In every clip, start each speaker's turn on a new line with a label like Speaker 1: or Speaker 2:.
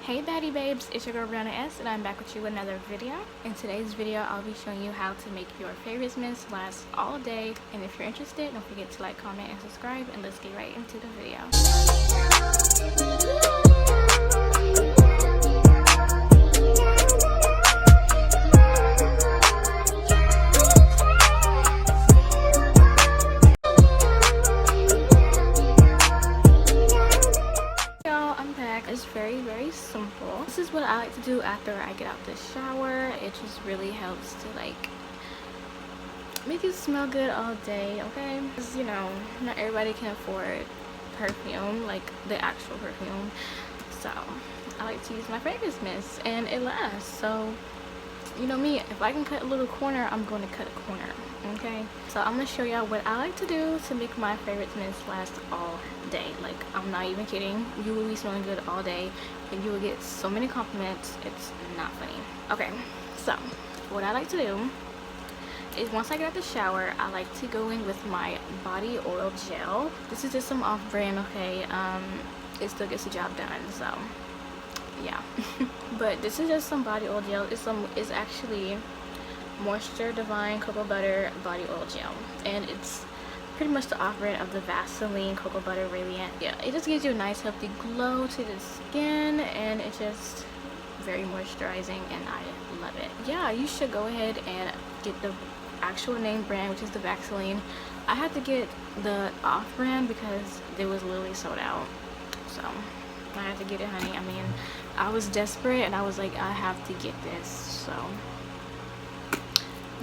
Speaker 1: Hey baddie babes, it's your girl Brianna S and I'm back with you with another video. In today's video, I'll be showing you how to make your favorite mints last all day. And if you're interested, don't forget to like, comment, and subscribe, and let's get right into the video. It's very simple. This is what I like to do after I get out the shower. It just really helps to like make you smell good all day, okay? Because you know, not everybody can afford perfume, like the actual perfume, so I like to use my fragrance mist and it lasts. So you know me, if I can cut a little corner, I'm going to cut a corner, okay? So I'm going to show y'all what I like to do to make my favorite mints last all day. Like, I'm not even kidding. You will be smelling good all day and you will get so many compliments. It's not funny. Okay, so what I like to do is once I get out the shower, I like to go in with my body oil gel. This is just some off-brand, okay? It still gets the job done, so yeah. But this is just some body oil gel. It's actually Moisture Divine Cocoa Butter Body Oil Gel, and it's pretty much the off-brand of the Vaseline Cocoa Butter Radiant. Yeah, it just gives you a nice healthy glow to the skin, and it's just very moisturizing, and I love it. Yeah, you should go ahead and get the actual name brand, which is the Vaseline. I had to get the off-brand because it was literally sold out, so I had to get it, honey. I mean, I was desperate and I was like, I have to get this. So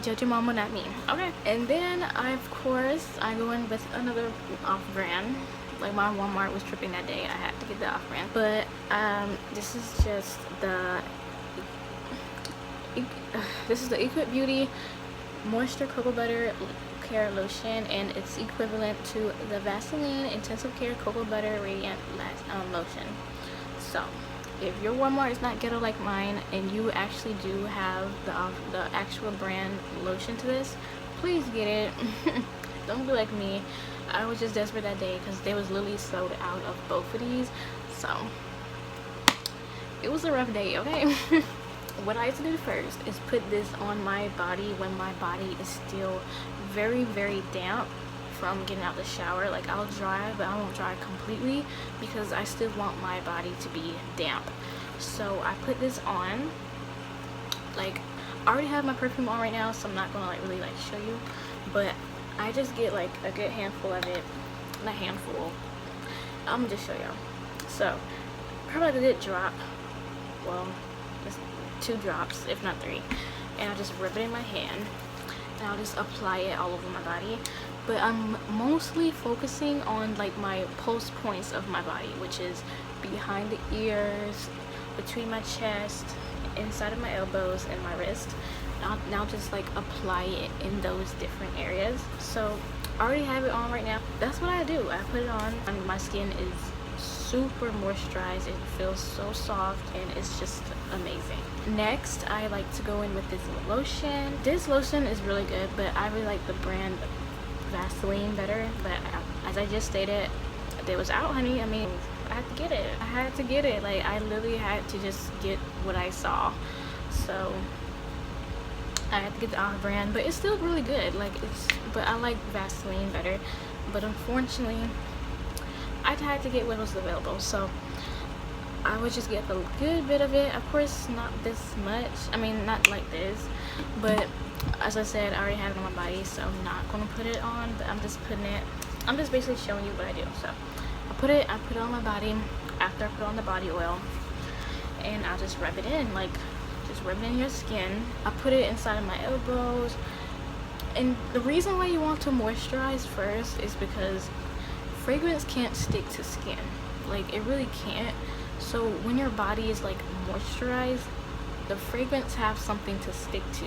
Speaker 1: judge your mama, not me. Okay, and then of course I go in with another off-brand. Like, my Walmart was tripping that day, I had to get the off-brand. But this is just the Equip Beauty Moisture Cocoa Butter Care Lotion, and it's equivalent to the Vaseline Intensive Care Cocoa Butter Radiant Lotion. So if your Walmart is not ghetto like mine and you actually do have the actual brand lotion to this, please get it. Don't be like me. I was just desperate that day because they was literally sold out of both of these, so it was a rough day, okay? What I like to do first is put this on my body when my body is still very damp from getting out the shower. Like, I'll dry, but I won't dry completely because I still want my body to be damp. So I put this on. Like, I already have my perfume on right now, so I'm not gonna like really like show you, but I just get like a good handful of it. Not handful, I'm gonna just show y'all. So probably like a good drop, well, just 2 drops if not 3, and I'll just rub it in my hand and I'll just apply it all over my body. But I'm mostly focusing on like my pulse points of my body, which is behind the ears, between my chest, inside of my elbows, and my wrist. Now just like apply it in those different areas. So I already have it on right now. That's what I do. I put it on and my skin is super moisturized. It feels so soft and it's just amazing. Next, I like to go in with this lotion. This lotion is really good, but I really like the brand Vaseline better. But as I just stated, it was out, honey. I mean, I had to get it. I had to get it. Like, I literally had to just get what I saw. So I had to get the off brand, but it's still really good. Like, but I like Vaseline better. But unfortunately, I had to get what was available, so I would just get a good bit of it. Of course, not this much. I mean, not like this, but as I said, I already have it on my body, so I'm not gonna put it on. But I'm just basically showing you what I do. So I put it on my body after I put on the body oil, and I'll just rub it in, like just rub it in your skin. I put it inside of my elbows, and the reason why you want to moisturize first is because fragrance can't stick to skin. Like, it really can't. So when your body is like moisturized, the fragrance have something to stick to,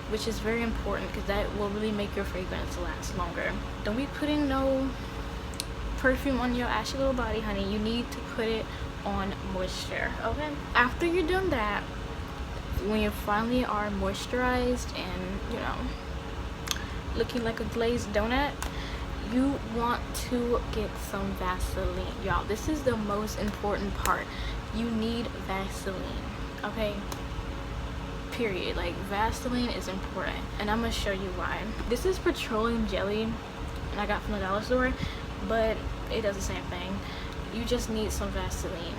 Speaker 1: which is very important because that will really make your fragrance last longer. Don't be putting no perfume on your ashy little body, honey. You need to put it on moisture, okay? After you're done that, when you finally are moisturized and, you know, looking like a glazed donut, you want to get some Vaseline. Y'all, this is the most important part. You need Vaseline, okay? Period. Like, Vaseline is important, and I'm gonna show you why. This is petroleum jelly, and I got from the dollar store, but it does the same thing. You just need some Vaseline.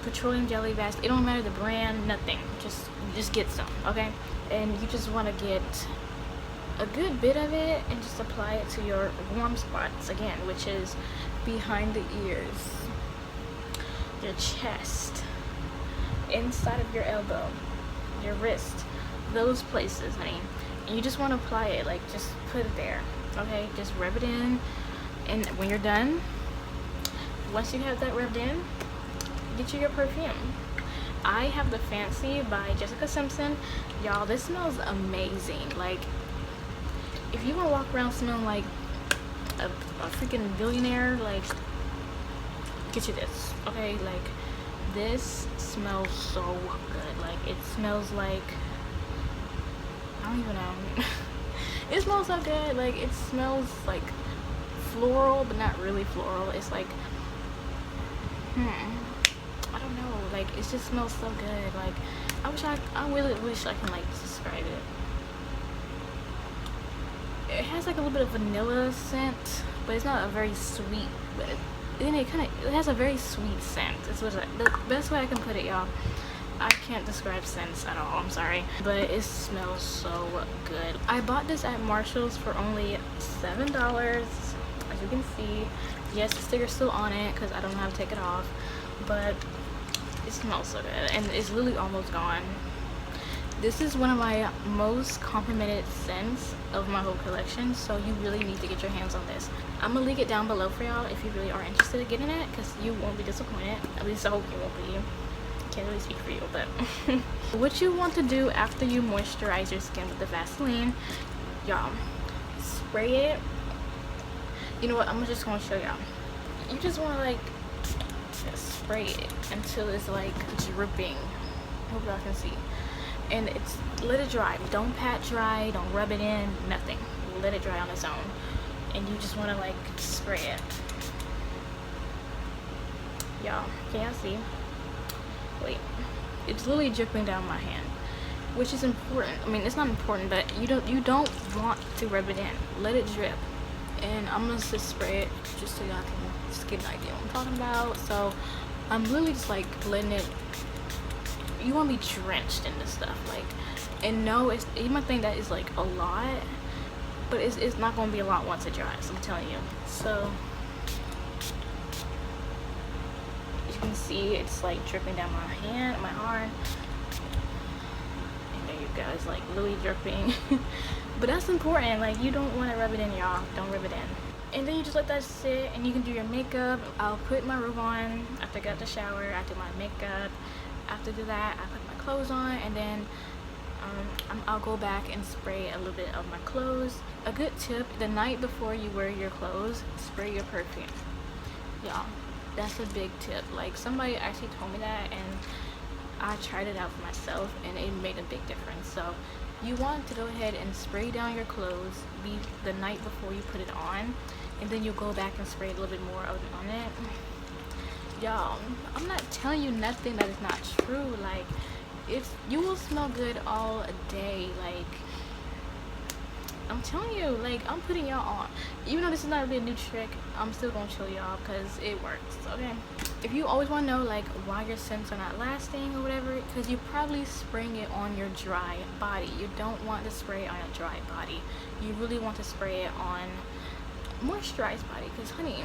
Speaker 1: Petroleum jelly, Vaseline, it don't matter the brand, nothing. Just get some, okay? And you just want to get a good bit of it and just apply it to your warm spots again, which is behind the ears, your chest, inside of your elbow, your wrist, those places, honey. And you just want to apply it, like, just put it there, okay? Just rub it in, and when you're done, once you have that rubbed in, get you your perfume. I have the Fancy by Jessica Simpson. Y'all, this smells amazing. Like, if you want to walk around smelling like a freaking billionaire, like, get you this, okay? Like, this smells so good. Like, it smells like, I don't even know. It smells so good. Like, it smells like floral, but not really floral. It's like, I don't know. Like, it just smells so good. Like, I really wish I can, like, describe it. It has like a little bit of vanilla scent, but it's not a very sweet, but then it has a very sweet scent. It's the best way I can put it, y'all. I can't describe scents at all, I'm sorry, but it smells so good. I bought this at Marshall's for only $7, as you can see. Yes, the sticker's still on it because I don't know how to take it off, but it smells so good, and it's literally almost gone. This is one of my most complimented scents of my whole collection, so you really need to get your hands on this. I'm gonna link it down below for y'all if you really are interested in getting it, because you won't be disappointed. At least I hope you won't be. Can't really speak for you, but what you want to do after you moisturize your skin with the Vaseline, y'all, spray it. You know what, I'm just gonna show y'all. You just want to, like, just spray it until it's like dripping. I hope y'all can see. And let it dry. Don't pat dry, don't rub it in, nothing. Let it dry on its own. And you just want to, like, spray it. Y'all, can y'all see? Wait, it's literally dripping down my hand, which is important. I mean, it's not important, but you don't want to rub it in. Let it drip. And I'm gonna just spray it just so y'all can just get an idea what I'm talking about. So I'm literally just, like, letting it. You want to be drenched in this stuff, like, and no, you might think that is like a lot, but it's not going to be a lot once it dries, I'm telling you. So you can see it's like dripping down my hand, my arm, and there you go, it's like literally dripping. But that's important. Like, you don't want to rub it in, y'all. Don't rub it in. And then you just let that sit, and you can do your makeup. I'll put my robe on after I get out the shower. I do my makeup. After that, I put my clothes on, and then I'll go back and spray a little bit of my clothes. A good tip: the night before you wear your clothes, spray your perfume. Y'all, that's a big tip. Like, somebody actually told me that, and I tried it out for myself, and it made a big difference. So you want to go ahead and spray down your clothes the night before you put it on, and then you'll go back and spray a little bit more of it on it. Y'all, I'm not telling you nothing that is not true. Like, you will smell good all day. Like, I'm telling you, like, I'm putting y'all on. Even though this is not really a new trick, I'm still gonna show y'all because it works, okay? If you always want to know, like, why your scents are not lasting or whatever, because you're probably spraying it on your dry body. You don't want to spray it on a dry body. You really want to spray it on moisturized body, because, honey,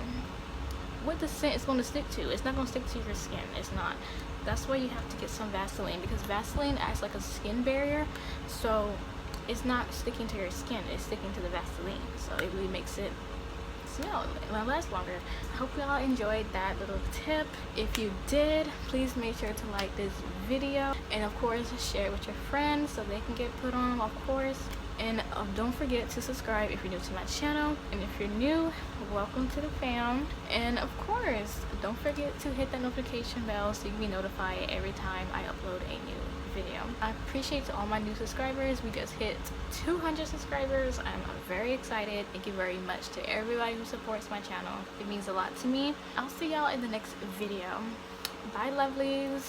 Speaker 1: what the scent is going to stick to, it's not going to stick to your skin. It's not. That's why you have to get some Vaseline, because Vaseline acts like a skin barrier, so it's not sticking to your skin, it's sticking to the Vaseline, so it really makes it smell and last longer. I hope y'all enjoyed that little tip. If you did, please make sure to like this video, and of course share it with your friends so they can get put on, of course. And don't forget to subscribe if you're new to my channel, and if you're new, welcome to the fam. And of course, don't forget to hit that notification bell so you can be notified every time I upload a new video. I appreciate all my new subscribers. We just hit 200 subscribers. I'm very excited. Thank you very much to everybody who supports my channel. It means a lot to me. I'll see y'all in the next video. Bye, lovelies.